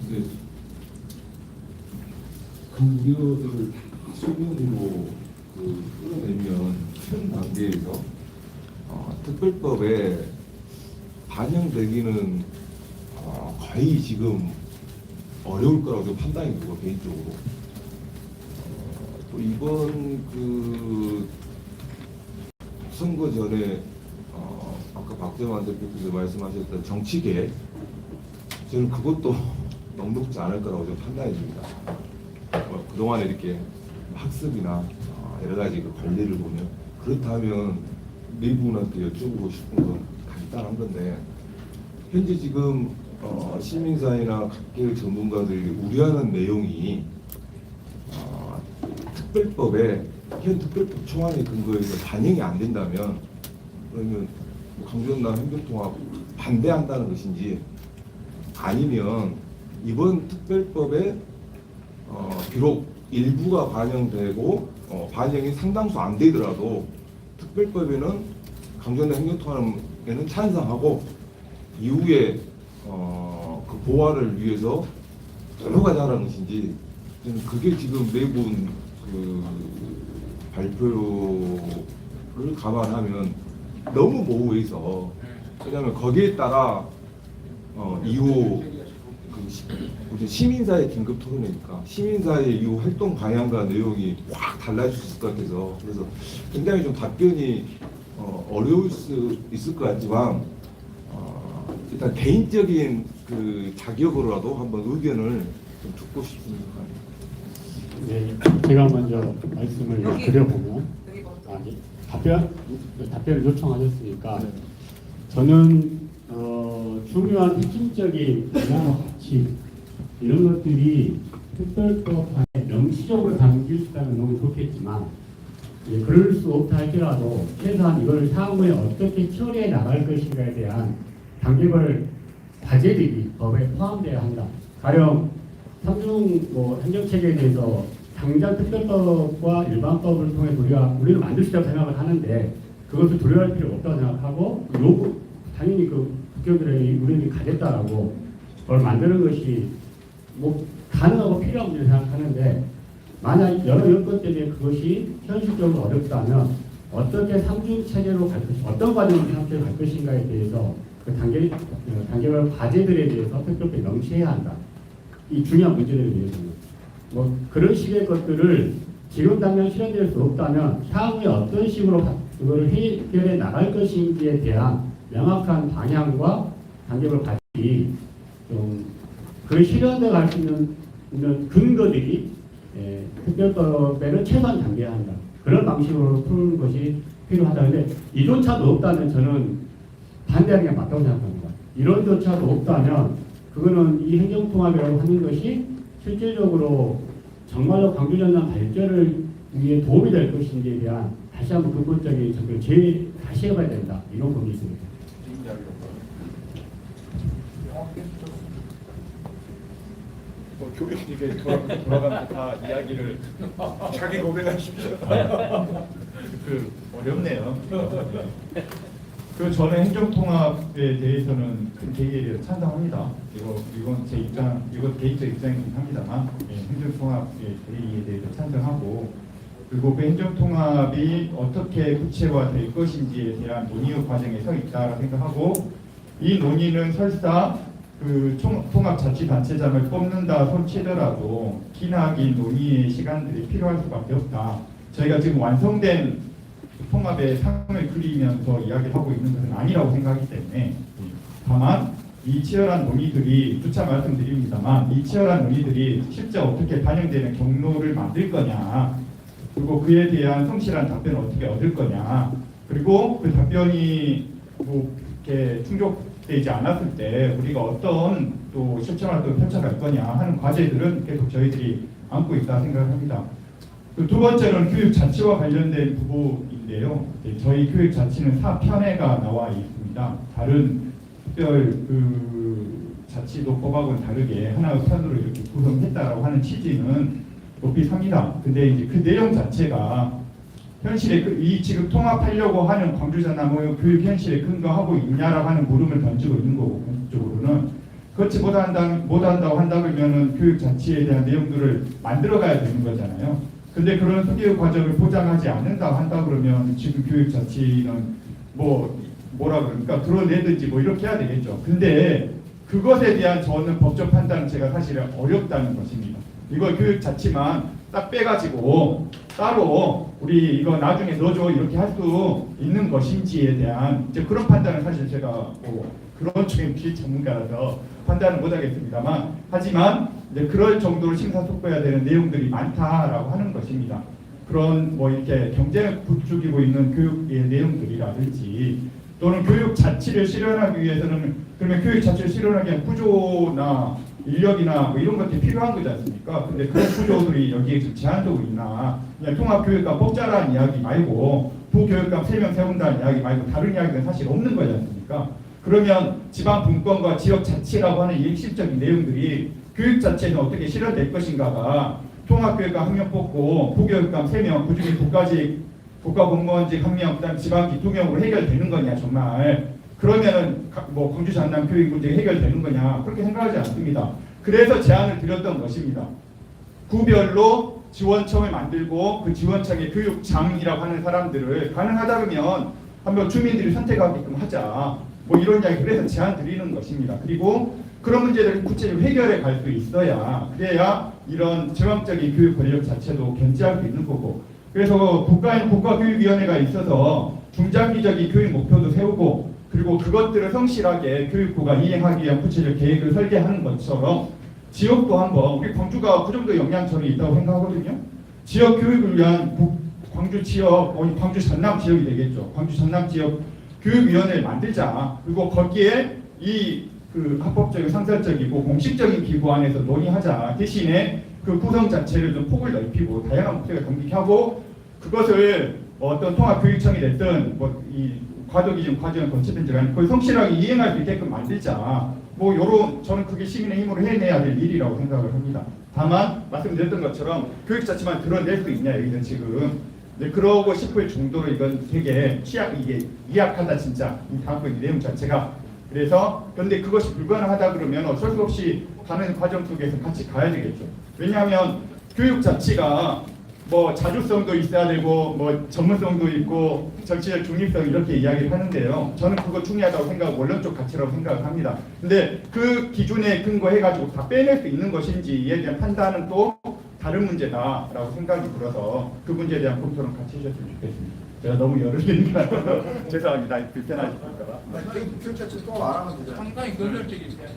네. 그 우려들을 수면으로 끌어내면 현 단계에서 특별법에 반영되기는 거의 지금 어려울 거라고 판단이 들고 개인적으로 또 이번 그 선거 전에 아까 박재만 대표께서 말씀하셨던 정치 계획 저는 그것도 넉넉지 않을 거라고 좀 판단해 줍니다. 그동안에 이렇게 학습이나 여러 가지 그 관리를 보면 그렇다면 네 분한테 여쭤보고 싶은 건 간단한 건데 현재 지금 시민사회나 각계 전문가들이 우려하는 내용이 특별법에 현 특별법 초안의 근거에서 반영이 안 된다면 그러면 강조연합 행정통합 반대한다는 것인지 아니면 이번 특별법에 비록 일부가 반영되고 반영이 상당수 안 되더라도 특별법에는 강조연합 행정통합에는 찬성하고 이후에 그 보완을 위해서 여러 가지 하라는 것인지 저는 그게 지금 내분 그 발표를 감안하면 너무 모호해서 왜냐하면 거기에 따라 이후 그 시민사회 긴급 토론회니까 시민사회 이후 활동 방향과 내용이 확 달라질 수 있을 것 같아서 그래서 굉장히 좀 답변이 어려울 수 있을 것 같지만 일단 개인적인 그 자격으로라도 한번 의견을 좀 듣고 싶습니다. 네, 제가 먼저 말씀을 드려보면 답변을 요청하셨으니까 저는 중요한 핵심적인 문화 가치 이런 것들이 특별법안에 명시적으로 담길 수 있다면 너무 좋겠지만 그럴 수 없다 할지라도 최소한 이걸 향후에 어떻게 처리해 나갈 것인가에 대한 단계별 과제들이 법에 포함되어야 한다. 가령 삼중 행정체계에 대해서 당장 특별법과 일반법을 통해 우리는 만들 수 있다고 생각을 하는데 그것을 두려워할 필요 없다고 생각하고 당연히 그 국회의원들이 우리는 가겠다라고 그걸 만드는 것이 가능하고 필요한 문제를 생각하는데 만약 여러 여건 때문에 그것이 현실적으로 어렵다면 어떻게 삼중체계로 갈 것인가 어떤 과정으로 삼중체계로 갈 것인가에 대해서 그 단계별 과제들에 대해서 특별히 명시해야 한다. 이 중요한 문제들에 대해서는 그런 식의 것들을 지금 당장 실현될 수 없다면 향후에 어떤 식으로 그거를 해결해 나갈 것인지에 대한 명확한 방향과 단계별 과제들이 그 실현돼 갈 수 있는 근거들이 특별법에는 최소한 담겨야 한다. 그런 방식으로 푸는 것이 필요하다. 근데 이조차도 없다면 저는 반대하는 게 맞다고 생각합니다. 이론조차도 없다면 그거는 이 행정통합이라고 하는 것이 실질적으로 정말로 광주전남 발전을 위해 도움이 될 것인지에 대한 다시 한번 근본적인 접근을 다시 해봐야 된다. 이런 부분이 있습니다. 교육님께 돌아가면서 다 이야기를 자기 고백하십시오. 어렵네요. 저는 행정통합에 대해서는 큰 계기에 대해서 찬성합니다. 이건 제 입장, 이건 개인적 입장이긴 합니다만 행정통합의 계기에 대해서 찬성하고 그리고 그 행정통합이 어떻게 구체화될 것인지에 대한 논의 과정에 서 있다고 생각하고 이 논의는 설사 그 통합자치단체장을 뽑는다 손치더라도 기나긴 논의의 시간들이 필요할 수밖에 없다. 저희가 지금 완성된 통합의 상을 그리면서 이야기하고 있는 것은 아니라고 생각하기 때문에 다만 이 치열한 논의들이 주차 말씀드립니다만 이 치열한 논의들이 실제 어떻게 반영되는 경로를 만들 거냐 그리고 그에 대한 성실한 답변을 어떻게 얻을 거냐 그리고 그 답변이 이렇게 충족되지 않았을 때 우리가 어떤 또 실천 활동을 펼쳐갈 거냐 하는 과제들은 계속 저희들이 안고 있다 생각합니다. 두 번째는 교육 자치와 관련된 부분인데요. 저희 교육 자치는 4편회가 나와 있습니다. 다른 특별 자치도법하고는 다르게 하나의 편으로 이렇게 구성했다라고 하는 취지는 높이 삽니다. 근데 이제 그 내용 자체가 현실에 이 지금 통합하려고 하는 광주전남의 교육 현실에 근거하고 있냐라고 하는 물음을 던지고 있는 거고, 본질적으로는 그렇지 못한다고 한다 그러면은 교육 자치에 대한 내용들을 만들어가야 되는 거잖아요. 근데 그런 수교육 과정을 보장하지 않는다 한다 그러면 지금 교육 자치는 뭐라 그러니까 드러내든지 뭐 이렇게 해야 되겠죠. 근데 그것에 대한 저는 법적 판단은 제가 사실 어렵다는 것입니다. 이거 교육 자치만 딱 빼가지고 따로 우리 이거 나중에 넣어줘 이렇게 할 수 있는 것인지에 대한 이제 그런 판단은 사실 제가 그런 쪽에 비전문가라서 판단을 못하겠습니다만 하지만 이제 그럴 정도로 심사숙고해야 되는 내용들이 많다라고 하는 것입니다. 그런 이렇게 경쟁을 부추기고 있는 교육의 내용들이라든지 또는 교육 자치를 실현하기 위해서는 그러면 교육 자치를 실현하기 위한 구조나 인력이나 이런 것들이 필요한 거지 않습니까? 근데 그런 구조들이 여기에 지금 제한적으로 있나? 그냥 통합교육감 뽑자라는 이야기 말고 부교육감 3명 세운다는 이야기 말고 다른 이야기는 사실 없는 거지 않습니까? 그러면 지방 분권과 지역 자치라고 하는 이 핵심적인 내용들이 교육 자체는 어떻게 실현될 것인가가 통합교육감 1명 뽑고 부교육감 3명 그중에 국가공무원직 1명 그다음 지방기 2명으로 해결되는 거냐 정말 그러면은 광주 전남 교육 문제가 해결되는 거냐 그렇게 생각하지 않습니다. 그래서 제안을 드렸던 것입니다. 구별로 지원청을 만들고 그 지원청의 교육장이라고 하는 사람들을 가능하다 그러면 한번 주민들이 선택하게끔 하자 이런 이야기 그래서 제안 드리는 것입니다. 그리고 그런 문제들을 구체적으로 해결해 갈 수 있어야 그래야 이런 제왕적인 교육 권력 자체도 견제할 수 있는 거고 그래서 국가에는 국가교육위원회가 있어서 중장기적인 교육 목표도 세우고 그리고 그것들을 성실하게 교육부가 이행하기 위한 구체적 계획을 설계하는 것처럼 지역도 한번 우리 광주가 그 정도 영향력이 있다고 생각하거든요. 지역 교육을 위한 광주 지역, 광주 전남 지역이 되겠죠. 광주 전남 지역 교육위원회를 만들자. 그리고 거기에 그 합법적이고 상설적이고 공식적인 기구 안에서 논의하자. 대신에 그 구성 자체를 좀 폭을 넓히고 다양한 목표를 경직하고 그것을 어떤 통합교육청이 됐든 이 과도기준 과정을 거치든지 간에 그걸 성실하게 이행할 수 있게끔 만들자. 요런 저는 그게 시민의 힘으로 해내야 될 일이라고 생각을 합니다. 다만 말씀드렸던 것처럼 교육 자체만 드러낼 수 있냐 여기는 지금 그러고 싶을 정도로 이건 되게 이게 미약하다 진짜 이 다음번 내용 자체가 그래서 그런데 그것이 불가능하다 그러면 어쩔 수 없이 가는 과정 속에서 같이 가야 되겠죠. 왜냐하면 교육 자체가 자주성도 있어야 되고 전문성도 있고 정치적 중립성 이렇게 이야기를 하는데요. 저는 그거 중요하다고 생각하고 원론적 가치라고 생각을 합니다. 근데 그 기준에 근거해가지고 다 빼낼 수 있는 것인지에 대한 판단은 또 다른 문제다라고 생각이 들어서 그 문제에 대한 검토는 같이 해주셨으면 좋겠습니다. 제가 너무 열을 내니까 죄송합니다. 불편하실까 봐. 교육 자체 또 말하면 되잖아요. 상당히 근절적이세요.